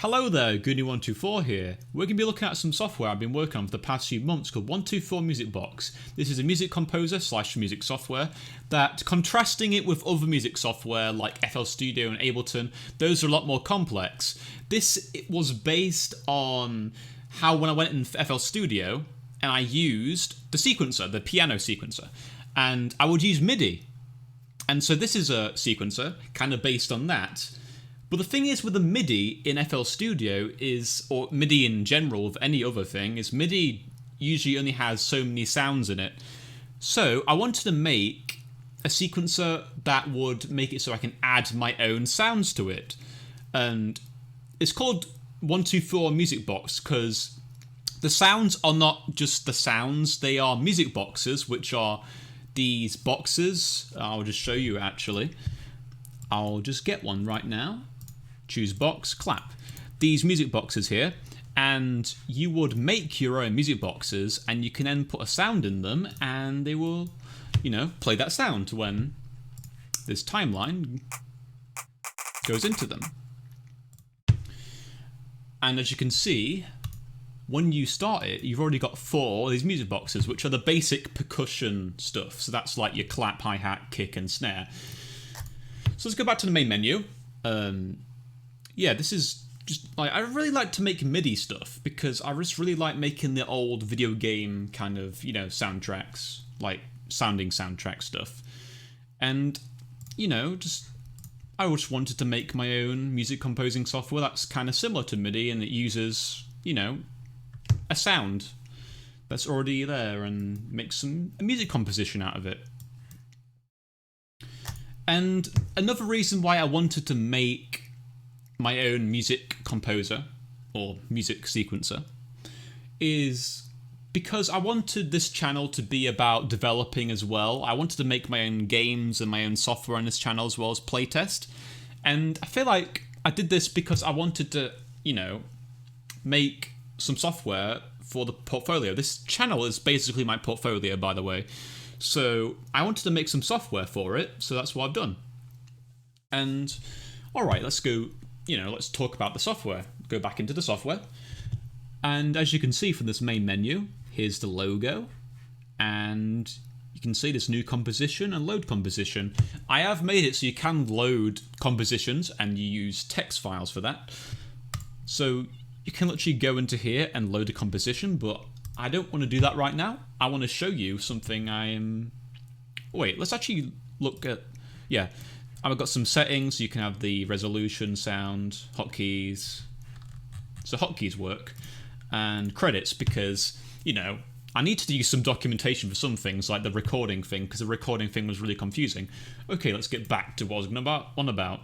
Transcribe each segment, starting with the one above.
Hello there, Goonie124 here. We're going to be looking at some software I've been working on for the past few months called 124MusicBox. This is a music composer / music software that, contrasting it with other music software like FL Studio and Ableton, those are a lot more complex. It was based on how when I went in FL Studio and I used the sequencer, the piano sequencer, and I would use MIDI. And so this is a sequencer kind of based on that. But the thing is with the MIDI in FL Studio or MIDI in general of any other thing, is MIDI usually only has so many sounds in it. So I wanted to make a sequencer that would make it so I can add my own sounds to it. And it's called 124MusicBox because the sounds are not just the sounds, they are music boxes, which are these boxes. I'll just show you actually. I'll just get one right now. Choose box, clap. These music boxes here, and you would make your own music boxes and you can then put a sound in them and they will, play that sound when this timeline goes into them. And as you can see, when you start it, you've already got 4 of these music boxes, which are the basic percussion stuff. So that's like your clap, hi-hat, kick, and snare. So let's go back to the main menu. This is just like, I really like to make MIDI stuff because I just really like making the old video game kind of, soundtracks, like sounding soundtrack stuff. And, I just wanted to make my own music composing software that's kind of similar to MIDI, and it uses, a sound that's already there and makes a music composition out of it. And another reason why I wanted to make my own music composer or music sequencer is because I wanted this channel to be about developing as well. I wanted to make my own games and my own software on this channel as well as playtest. And I feel like I did this because I wanted to, make some software for the portfolio. This channel is basically my portfolio, by the way. So I wanted to make some software for it, so that's what I've done. And alright, let's go, let's talk about the software. Go back into the software. And as you can see from this main menu, here's the logo. And you can see this new composition and load composition. I have made it so you can load compositions and you use text files for that. So you can literally go into here and load a composition, but I don't want to do that right now. I want to show you something Wait, let's actually look at... Yeah, I've got some settings. You can have the resolution, sound, hotkeys. So hotkeys work. And credits because, I need to use some documentation for some things, like the recording thing, because the recording thing was really confusing. Okay, let's get back to what I was on about.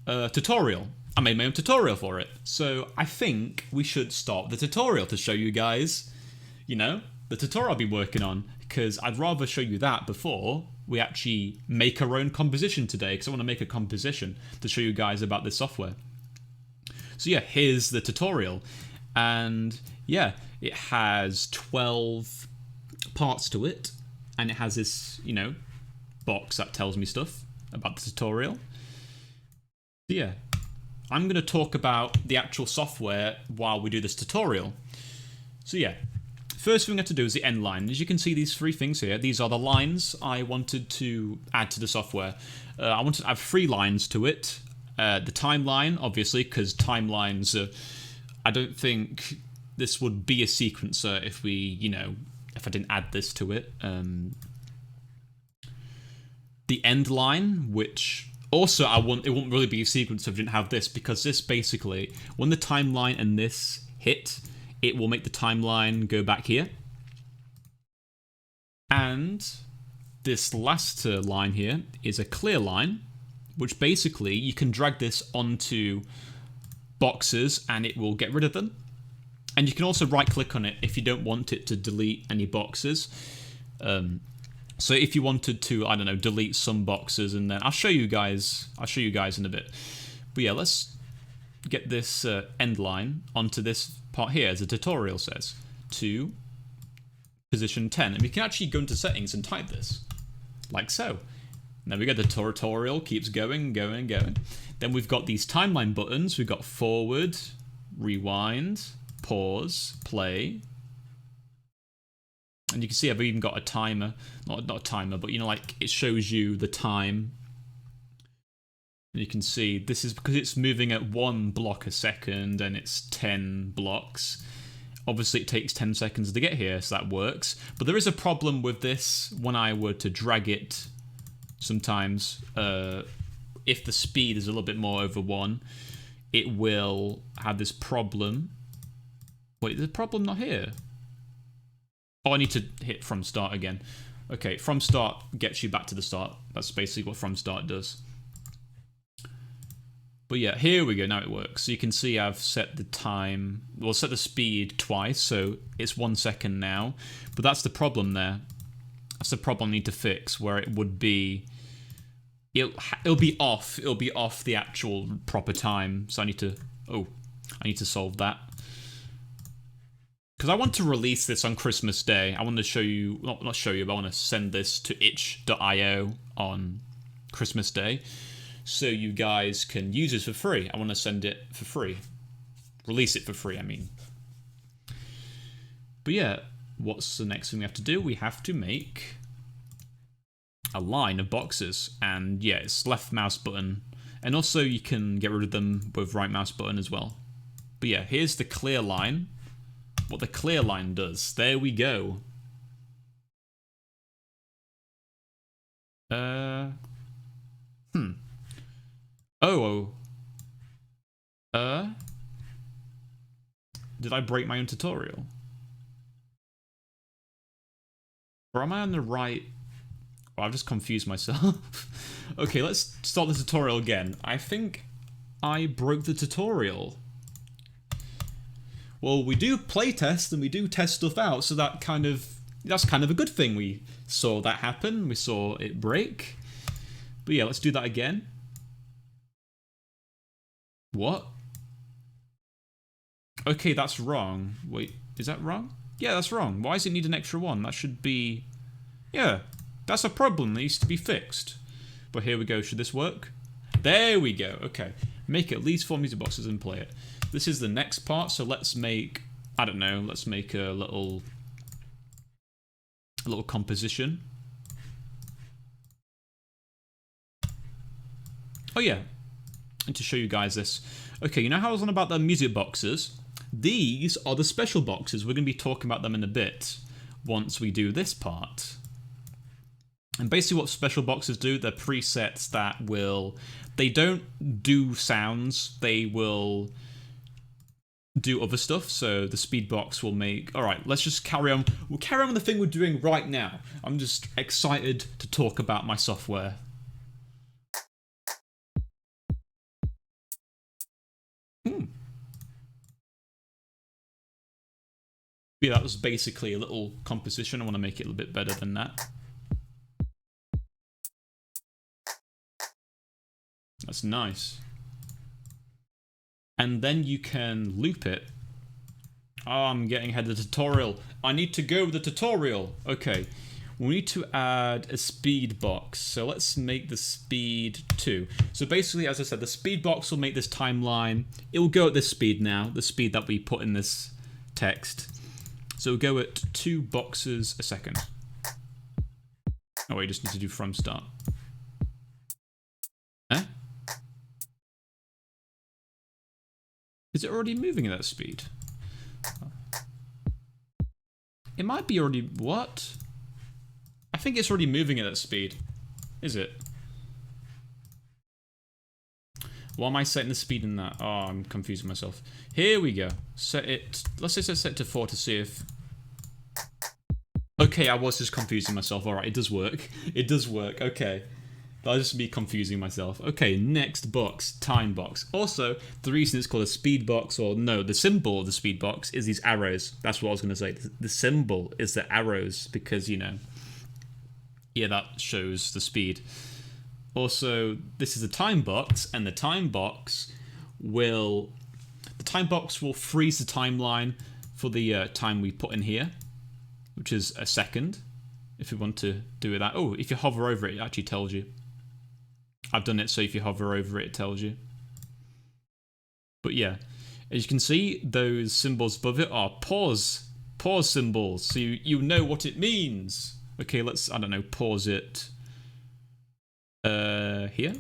Tutorial. I made my own tutorial for it. So I think we should start the tutorial to show you guys, the tutorial I've been working on, because I'd rather show you that before we actually make our own composition today, because I want to make a composition to show you guys about this software. So yeah, here's the tutorial. And yeah, it has 12 parts to it. And it has this, box that tells me stuff about the tutorial. So yeah. I'm going to talk about the actual software while we do this tutorial. So yeah, first thing I have to do is the end line. As you can see, these 3 things here, these are the lines I wanted to add to the software. I wanted to add 3 lines to it. The timeline, obviously, because timelines, I don't think this would be a sequencer if if I didn't add this to it. The end line, which... Also, it wouldn't really be a sequence if I didn't have this, because this basically, when the timeline and this hit, it will make the timeline go back here. And this last line here is a clear line, which basically you can drag this onto boxes and it will get rid of them. And you can also right-click on it if you don't want it to delete any boxes. So if you wanted to, I don't know, delete some boxes, and then I'll show you guys in a bit. But yeah, let's get this end line onto this part here, as the tutorial says, to position 10. And we can actually go into settings and type this, like so. There we go, the tutorial keeps going. Then we've got these timeline buttons. We've got forward, rewind, pause, play. And you can see I've even got a timer. Not a timer, but you know, like it shows you the time. And you can see this is because it's moving at 1 block a second and it's 10 blocks. Obviously it takes 10 seconds to get here, so that works. But there is a problem with this when I were to drag it sometimes. If the speed is a little bit more over 1, it will have this problem. Wait, the problem not here? Oh, I need to hit from start again. Okay, from start gets you back to the start. That's basically what from start does. But yeah, here we go, now it works. So you can see I've set the time, well, set the speed twice, so it's 1 second now. But that's the problem there. That's the problem I need to fix, where it would be, it'll be off the actual proper time. So I need to solve that. Because I want to release this on Christmas Day. I want to show you, not show you, but I want to send this to itch.io on Christmas Day, so you guys can use it for free. I want to send it for free. Release it for free, I mean. But yeah, what's the next thing we have to do? We have to make a line of boxes. And yeah, it's left mouse button. And also you can get rid of them with right mouse button as well. But yeah, here's the clear line. What the clear line does. There we go. Did I break my own tutorial? Or am I on the right? Oh, I've just confused myself. Okay, let's start the tutorial again. I think I broke the tutorial. Well, we do playtest and we do test stuff out, so that's kind of a good thing. We saw that happen, we saw it break. But yeah, let's do that again. What? Okay, that's wrong. Wait, is that wrong? Yeah, that's wrong. Why does it need an extra one? That should be... Yeah, that's a problem that needs to be fixed. But here we go. Should this work? There we go. Okay. Make at least 4 music boxes and play it. This is the next part, so let's make... I don't know, let's make a little composition. Oh yeah, and to show you guys this. Okay, you know how I was on about the music boxes? These are the special boxes. We're going to be talking about them in a bit once we do this part. And basically what special boxes do, they're presets that will... They don't do sounds, they will do other stuff. So the speed box will make... Alright, let's just carry on. We'll carry on with the thing we're doing right now. I'm just excited to talk about my software. Yeah, that was basically a little composition. I want to make it a little bit better than that. That's nice. And then you can loop it. Oh, I'm getting ahead of the tutorial. I need to go with the tutorial. Okay, we need to add a speed box. So let's make the speed 2. So basically, as I said, the speed box will make this timeline. It will go at this speed now, the speed that we put in this text. So we'll go at 2 boxes a second. Oh, we just need to do from start. Eh? Is it already moving at that speed? It might be already... What? I think it's already moving at that speed. Is it? Why am I setting the speed in that? Oh, I'm confusing myself. Here we go. Set it... Let's say set it to 4 to see if... Okay, I was just confusing myself. Alright, it does work. It does work. Okay. That'll just be confusing myself. Okay, next box. Time box. Also, the reason it's called a speed box, or no, the symbol of the speed box is these arrows. That's what I was going to say. The symbol is the arrows because, you know... Yeah, that shows the speed. Also, this is a time box, and the time box will freeze the timeline for the time we put in here, which is a second. If we want to do that, oh, if you hover over it, it actually tells you. I've done it so if you hover over it, it tells you. But yeah, as you can see, those symbols above it are pause symbols, so you know what it means. Okay, let's, I don't know, pause it here.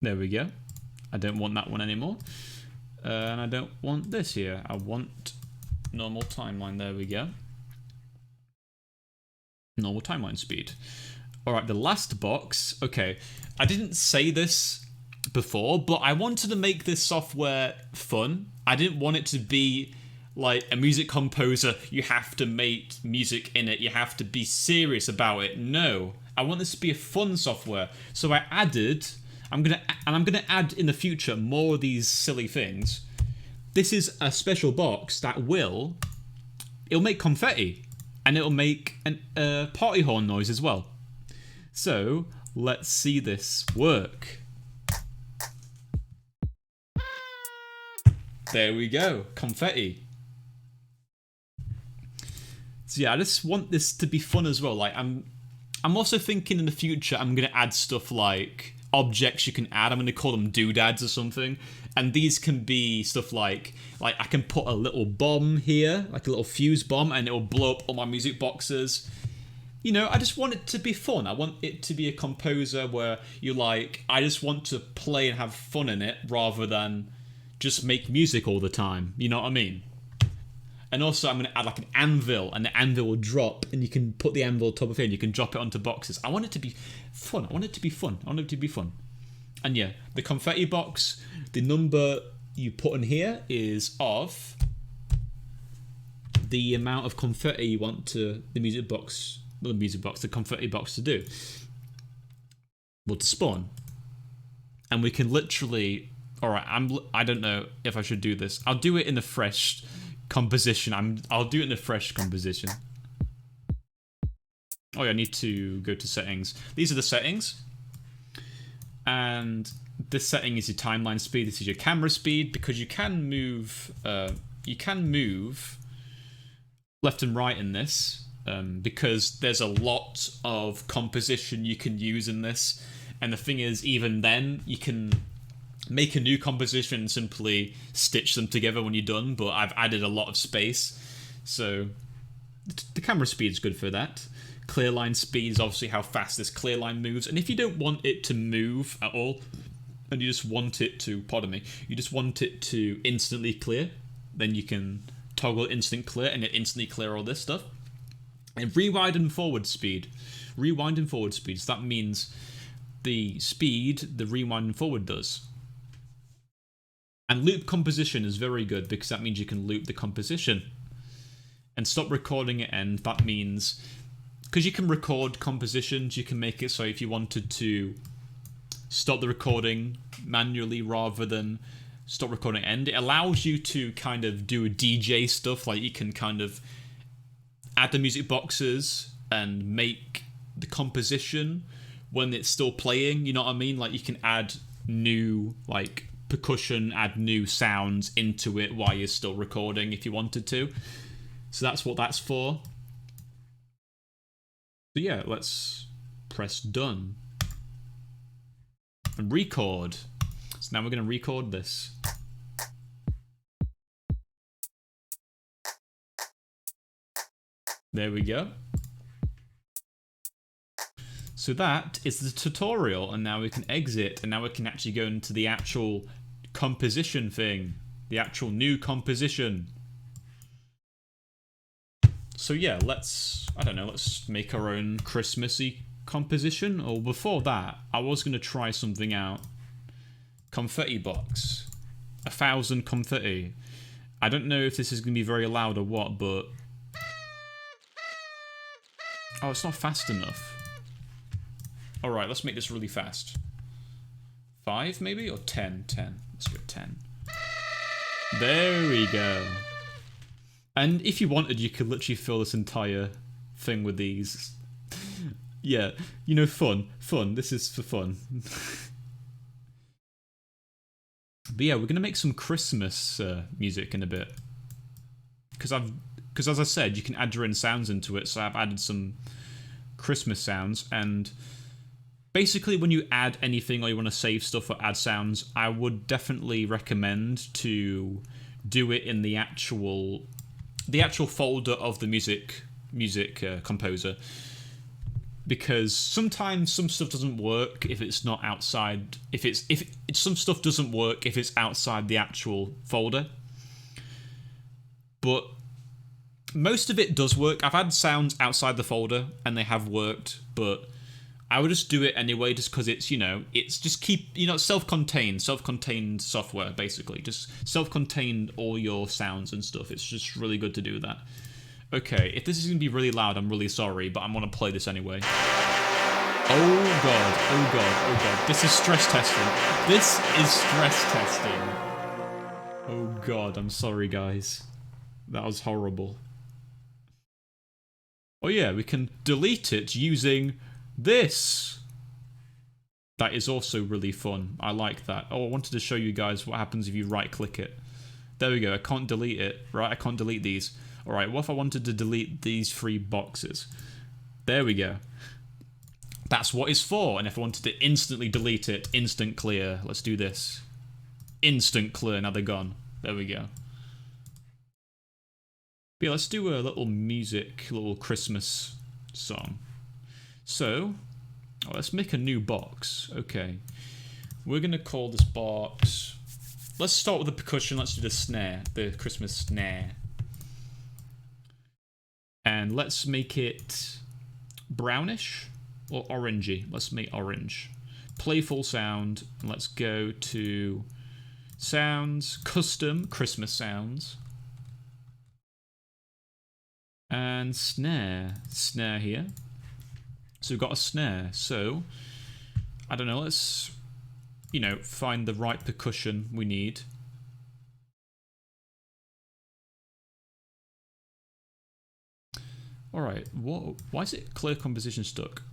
There we go. I don't want that one anymore. And I don't want this here. I want normal timeline. There we go. Normal timeline speed. Alright, the last box. Okay, I didn't say this before, but I wanted to make this software fun. I didn't want it to be like a music composer, you have to make music in it, you have to be serious about it. No, I want this to be a fun software. So I added, I'm gonna add in the future more of these silly things. This is a special box that it'll make confetti, and it'll make a party horn noise as well. So let's see this work. There we go, confetti. So yeah, I just want this to be fun as well. Like I'm also thinking in the future I'm gonna add stuff like objects you can add. I'm gonna call them doodads or something. And these can be stuff like I can put a little bomb here, like a little fuse bomb, and it'll blow up all my music boxes. You know, I just want it to be fun. I want it to be a composer where I just want to play and have fun in it rather than just make music all the time. You know what I mean? And also I'm going to add like an anvil, and the anvil will drop, and you can put the anvil on top of it and you can drop it onto boxes. I want it to be fun. I want it to be fun. And yeah, the confetti box, the number you put in here is of the amount of confetti you want the confetti box to do. Well, to spawn. And we can literally, alright, I don't know if I should do this. I'll do it in a fresh composition. I'll do it in a fresh composition. Oh yeah, I need to go to settings. These are the settings. And this setting is your timeline speed. This is your camera speed, because you can move left and right in this, because there's a lot of composition you can use in this. And the thing is, even then, you can make a new composition and simply stitch them together when you're done, but I've added a lot of space. So the camera speed is good for that. Clear line speed is obviously how fast this clear line moves. And if you don't want it to move at all, and you just want it to, you just want it to instantly clear, then you can toggle instant clear and it instantly clear all this stuff. And rewind and forward speed. So that means the speed the rewind and forward does. And loop composition is very good, because that means you can loop the composition. And stop recording at end, that means, because you can record compositions, you can make it so if you wanted to stop the recording manually rather than stop recording at end, it allows you to kind of do DJ stuff. Like you can kind of add the music boxes and make the composition when it's still playing, you know what I mean? Like you can add new like percussion, add new sounds into it while you're still recording if you wanted to. So that's what that's for. So yeah, let's press done and record. So now we're going to record this. There we go. So that is the tutorial, and now we can exit, and now we can actually go into the actual composition thing, the actual new composition. So yeah, let's make our own Christmassy composition. Or before that, I was going to try something out. Confetti box. 1,000 confetti. I don't know if this is going to be very loud or what, but... Oh, it's not fast enough. Alright, let's make this really fast. 5 maybe? Or 10? 10. Let's go 10. There we go. And if you wanted, you could literally fill this entire thing with these. Yeah, you know, fun. Fun. This is for fun. But yeah, we're going to make some Christmas music in a bit. Because as I said, you can add your own sounds into it, so I've added some Christmas sounds, and basically when you add anything or you want to save stuff or add sounds, I would definitely recommend to do it in the actual folder of the music composer, because sometimes some stuff doesn't work if it's not outside. Some stuff doesn't work if it's outside the actual folder, but most of it does work. I've had sounds outside the folder and they have worked, but I would just do it anyway, just because it's, it's just self-contained software, basically. Just self-contained all your sounds and stuff. It's just really good to do that. Okay, if this is going to be really loud, I'm really sorry, but I'm going to play this anyway. Oh god, oh god, oh god. This is stress testing. This is stress testing. Oh god, I'm sorry, guys. That was horrible. Oh yeah, we can delete it using this. That is also really fun. I like that. Oh, I wanted to show you guys what happens if you right-click it. There we go. I can't delete it, right? I can't delete these. All right, what if I wanted to delete these 3 boxes? There we go. That's what it's for. And if I wanted to instantly delete it, instant clear. Let's do this. Instant clear. Now they're gone. There we go. But yeah, let's do a little Christmas song. So, let's make a new box. Okay. We're going to call this box... Let's start with the percussion. Let's do the snare. The Christmas snare. And let's make it brownish or orangey. Let's make orange. Playful sound. Let's go to sounds, custom Christmas sounds. And snare. Snare here. So we've got a snare. So, I don't know, let's, find the right percussion we need. Alright, why is it clear composition stuck?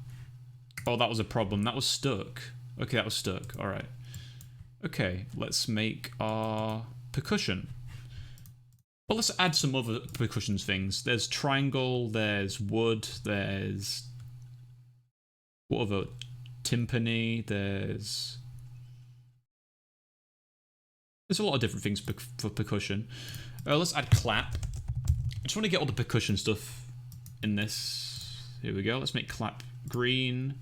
Oh, that was a problem. That was stuck. Okay, that was stuck. Alright. Okay, let's make our percussion. Well, let's add some other percussion things. There's triangle, there's wood, there's... what other? Timpani, there's a lot of different things for percussion. Let's add clap. I just want to get all the percussion stuff in this. Here we go. Let's make clap green.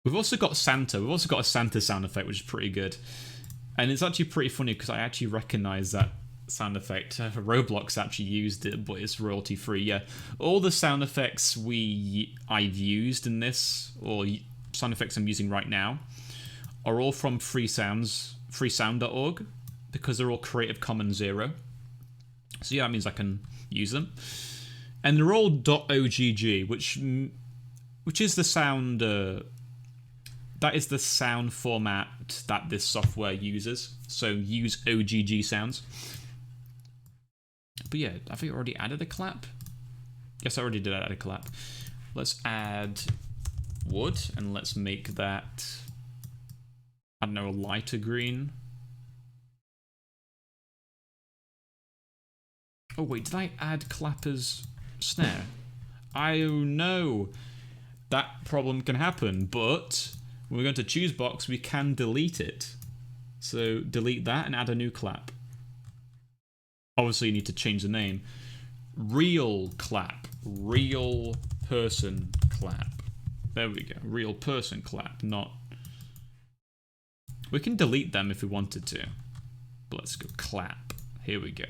We've also got Santa. We've also got a Santa sound effect, which is pretty good. And it's actually pretty funny because I actually recognize that sound effect. Roblox actually used it, but it's royalty free. Yeah, all the sound effects I've used in this, or sound effects I'm using right now, are all from freesound.org, because they're all Creative Commons 0. So yeah, that means I can use them. And they're all .ogg, which is the sound. That is the sound format that this software uses. So use OGG sounds. But yeah, I think I already added a clap. Yes, I already did add a clap. Let's add wood, and let's make that, I don't know, a lighter green. Oh wait, did I add clapper's snare? Oh no, that problem can happen, but when we go to choose box, we can delete it. So delete that and add a new clap. Obviously you need to change the name. Real clap. Real person clap. There we go. Real person clap, not... We can delete them if we wanted to. But let's go clap. Here we go.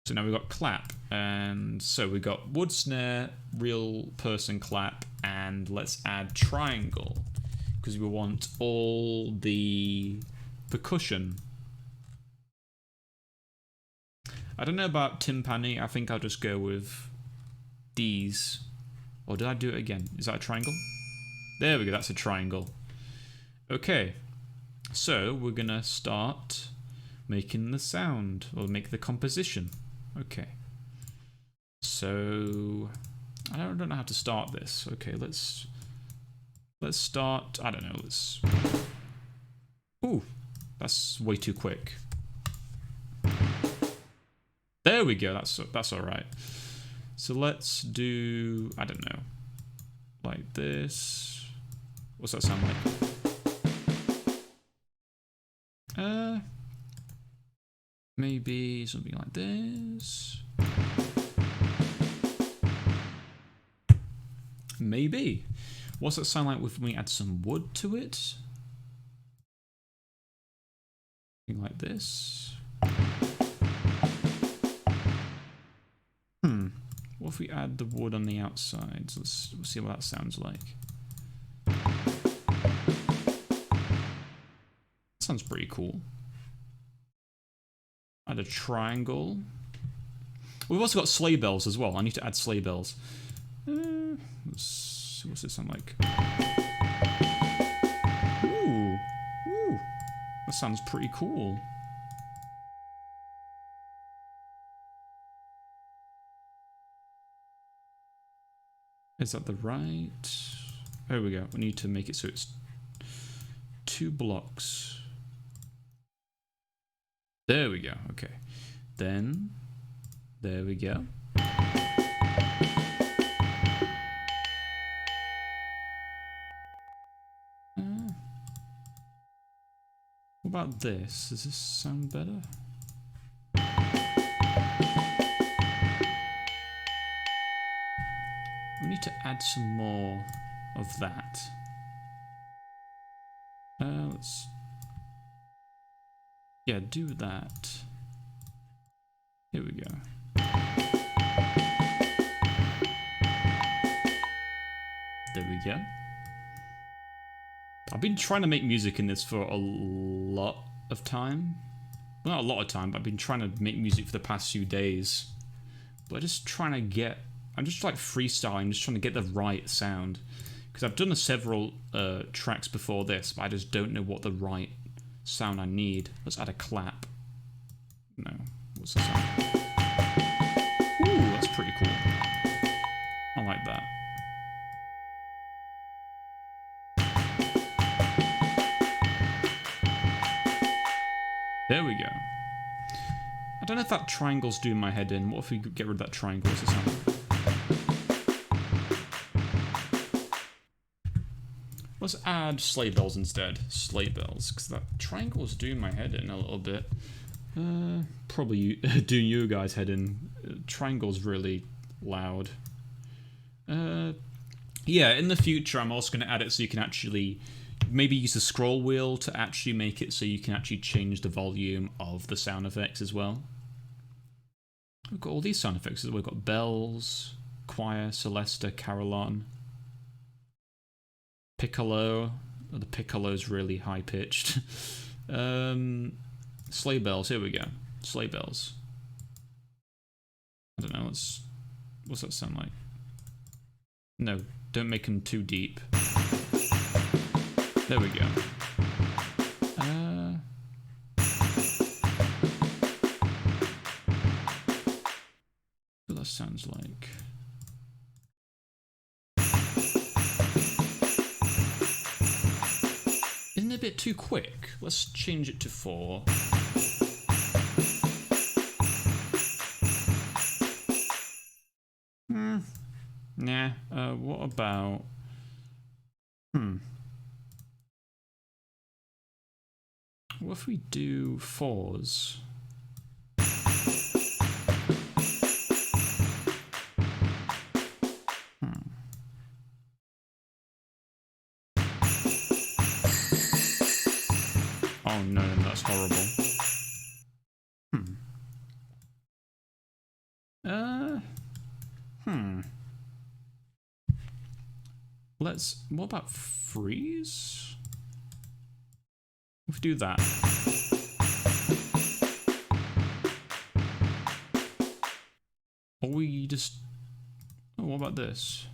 So now we've got clap. And so we've got wood snare, real person clap, and let's add triangle. Because we want all the percussion. I don't know about timpani. I think I'll just go with these. Or did I do it again? Is that a triangle? There we go, that's a triangle. Okay, so we're gonna start making the sound, or make the composition. Okay. So, I don't know how to start this. Okay, let's start, I don't know, let's... Ooh, that's way too quick. There we go, that's all right. So let's do, I don't know, like this. What's that sound like? Maybe something like this. Maybe. What's that sound like if we add some wood to it? Something like this. What if we add the wood on the outside? So let's see what that sounds like. Sounds pretty cool. Add a triangle. We've also got sleigh bells as well. I need to add sleigh bells. What's this sound like? Ooh. Ooh. That sounds pretty cool. Is that the right? There we go. We need to make it so it's 2 blocks. There we go. Okay. Then, there we go. What about this? Does this sound better? We need to add some more of that. Let's... Yeah, do that. Here we go. There we go. I've been trying to make music in this for a lot of time. Well, not a lot of time, but I've been trying to make music for the past few days. But just trying to get... I'm just like freestyling, just trying to get the right sound. Because I've done several tracks before this, but I just don't know what the right sound I need. Let's add a clap. No. What's the sound? Ooh, that's pretty cool. I like that. There we go. I don't know if that triangle's doing my head in. What if we get rid of that triangle? What's the sound? Let's add sleigh bells instead. Sleigh bells, because that triangle is doing my head in a little bit. Probably doing you guys' head in. Triangle's really loud. Yeah, in the future I'm also going to add it so you can actually maybe use the scroll wheel to actually make it so you can actually change the volume of the sound effects as well. We've got all these sound effects. We've got bells, choir, Celesta, carillon, piccolo. Oh, the piccolo's really high pitched. Sleigh bells. Here we go. Sleigh bells. I don't know. What's that sound like? No, don't make them too deep. There we go. What that sounds like. Isn't it a bit too quick? Let's change it to 4. Nah. What about... What if we do 4s? Oh no, that's horrible. What about freeze? If we do that. Or we just... Oh, what about this?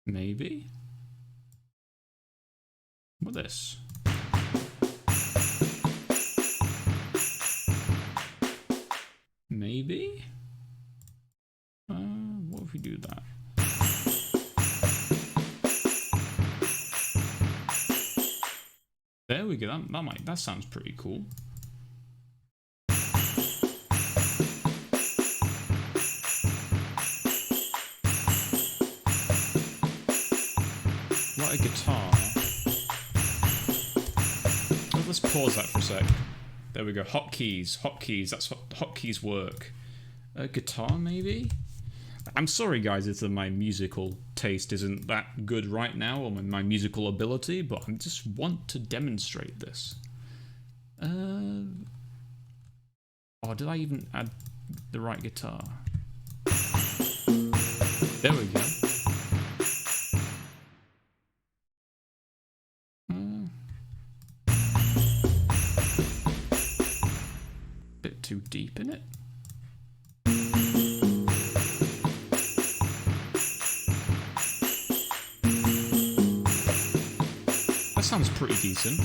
Maybe? What this? Maybe? What if we do that? There we go. That sounds pretty cool. What a guitar. Oh, let's pause that for a sec. There we go. Hotkeys. Hotkeys. That's what hotkeys work. A guitar, maybe? I'm sorry, guys, if my musical taste isn't that good right now, or my musical ability, but I just want to demonstrate this. Oh, did I even add the right guitar? There we go. Bit too deep in it. That sounds pretty decent.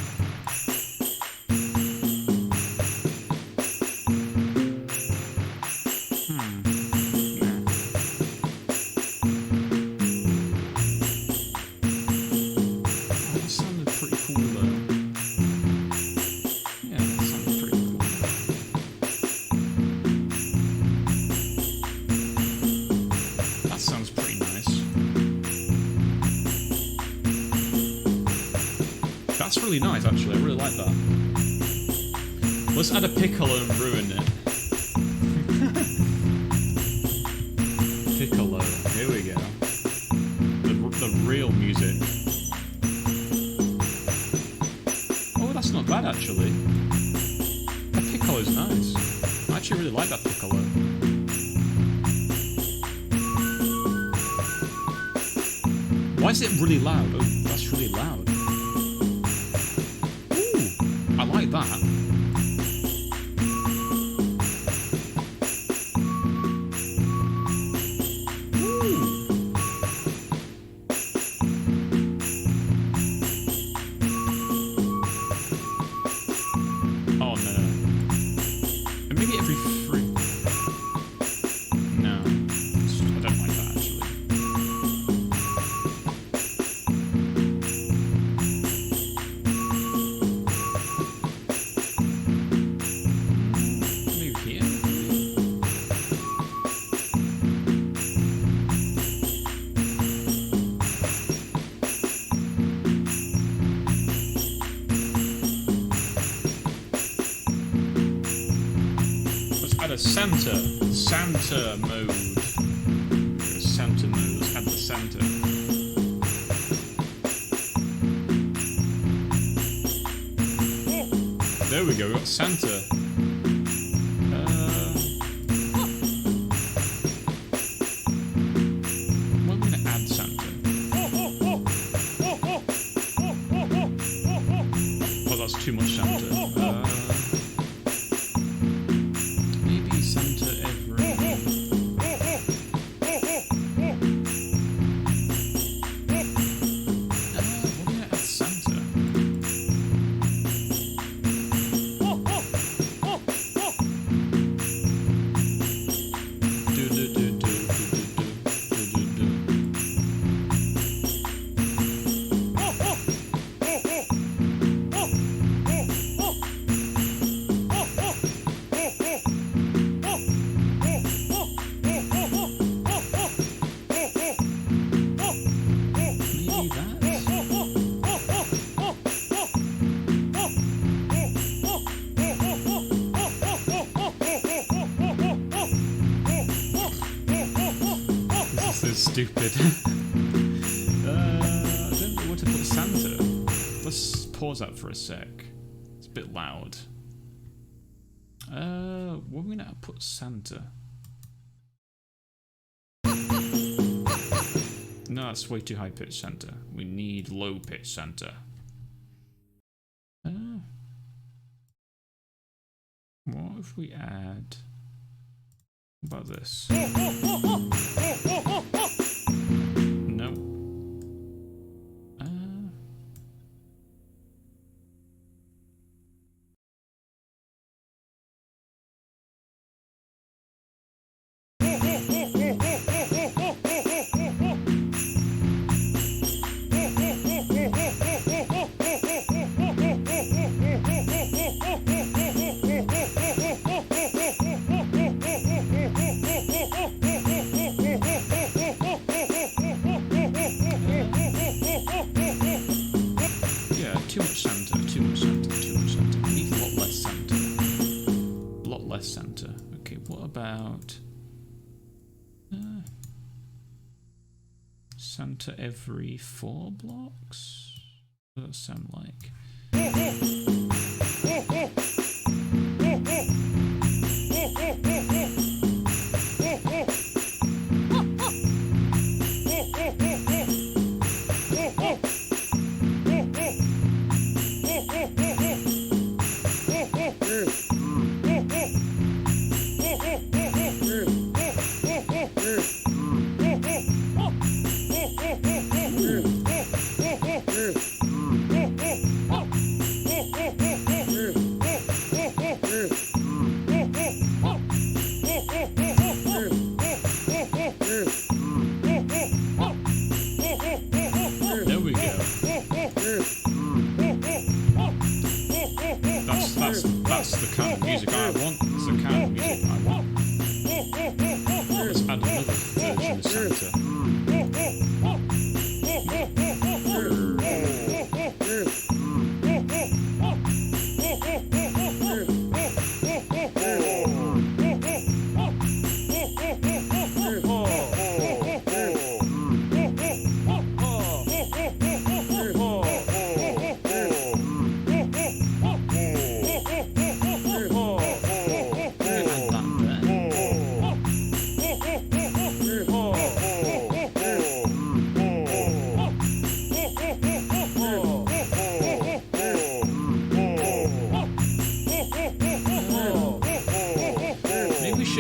That's really nice, actually. I really like that. Let's add a piccolo and ruin it. Piccolo. Here we go. The real music. Oh, that's not bad, actually. That piccolo's nice. I actually really like that piccolo. Why is it really loud? Oh, that's really loud. I like that. Oh no. Maybe every free. No. I don't like that actually. Add a Santa mode. Santa mode. Let's add the Santa. There we go. We got Santa. Well, I'm gonna add Santa. Oh, that's too much Santa. Stupid. I don't know where to put Santa. Let's pause that for a sec. It's a bit loud. Where are we gonna put Santa? No, that's way too high pitched Santa. We need low pitched Santa. What if we add? What about this? No. Santa every 4 blocks? What does that sound like? That's the kind of music I want. That's the kind of music I want. Let's add another version of Santa.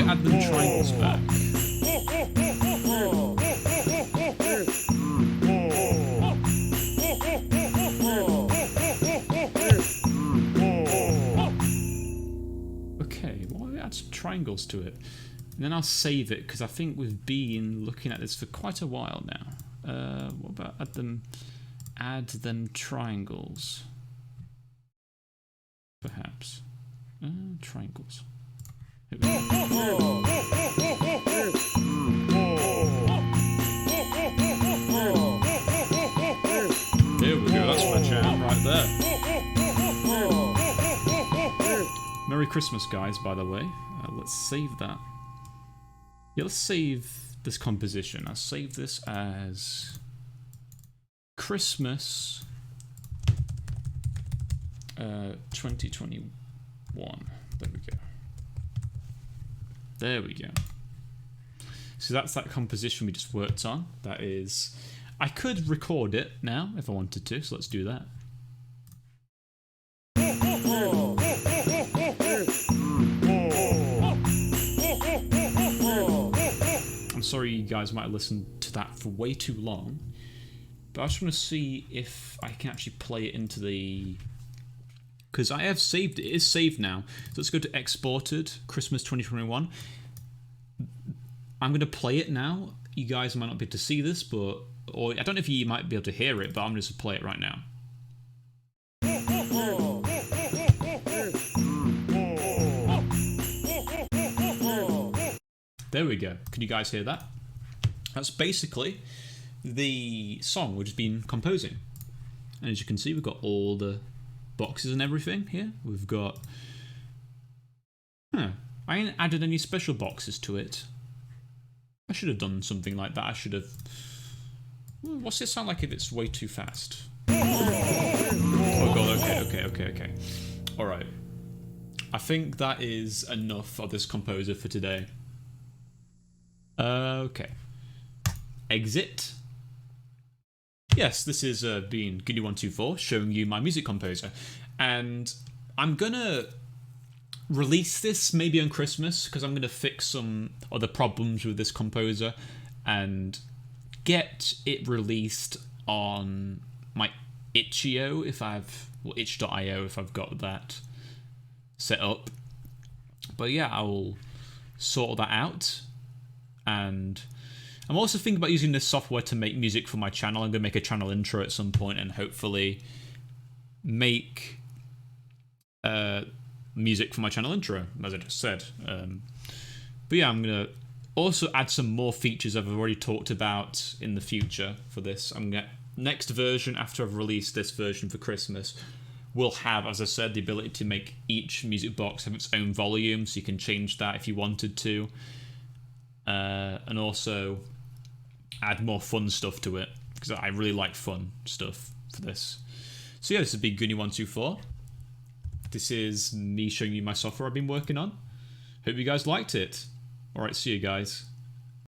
Add them triangles back. Okay, why don't we add some triangles to it? And then I'll save it because I think we've been looking at this for quite a while now. What about add them triangles? Perhaps. Triangles. There we go, that's my jam right there. Merry Christmas, guys, by the way. Let's save that. Yeah, let's save this composition. I'll save this as Christmas 2021. There we go. There we go. So that's that composition we just worked on. That is... I could record it now if I wanted to, so let's do that. I'm sorry you guys might have listened to that for way too long, but I just want to see if I can actually play it into the... Because I have saved it. It is saved now. So let's go to Exported, Christmas 2021. I'm going to play it now. You guys might not be able to see this, but... Or I don't know if you might be able to hear it, but I'm just going to play it right now. There we go. Can you guys hear that? That's basically the song we've just been composing. And as you can see, we've got all the boxes and everything here. We've got... I ain't added any special boxes to it. I should have done something like that. I should have... What's it sound like if it's way too fast? Oh god, okay. Alright. I think that is enough of this composer for today. Okay. Exit. Yes, this is being Goody124 showing you my music composer. And I'm gonna release this maybe on Christmas because I'm gonna fix some other problems with this composer and get it released on my itch.io if itch.io if I've got that set up. But yeah, I will sort that out. And I'm also thinking about using this software to make music for my channel. I'm going to make a channel intro at some point and hopefully make music for my channel intro, as I just said. But yeah, I'm going to also add some more features I've already talked about in the future for this. I'm going to next version, after I've released this version for Christmas, will have, as I said, the ability to make each music box have its own volume, so you can change that if you wanted to. and also add more fun stuff to it, because I really like fun stuff for this. So yeah, this has been Goonie124. This is me showing you my software I've been working on. Hope you guys liked it. Alright, see you guys.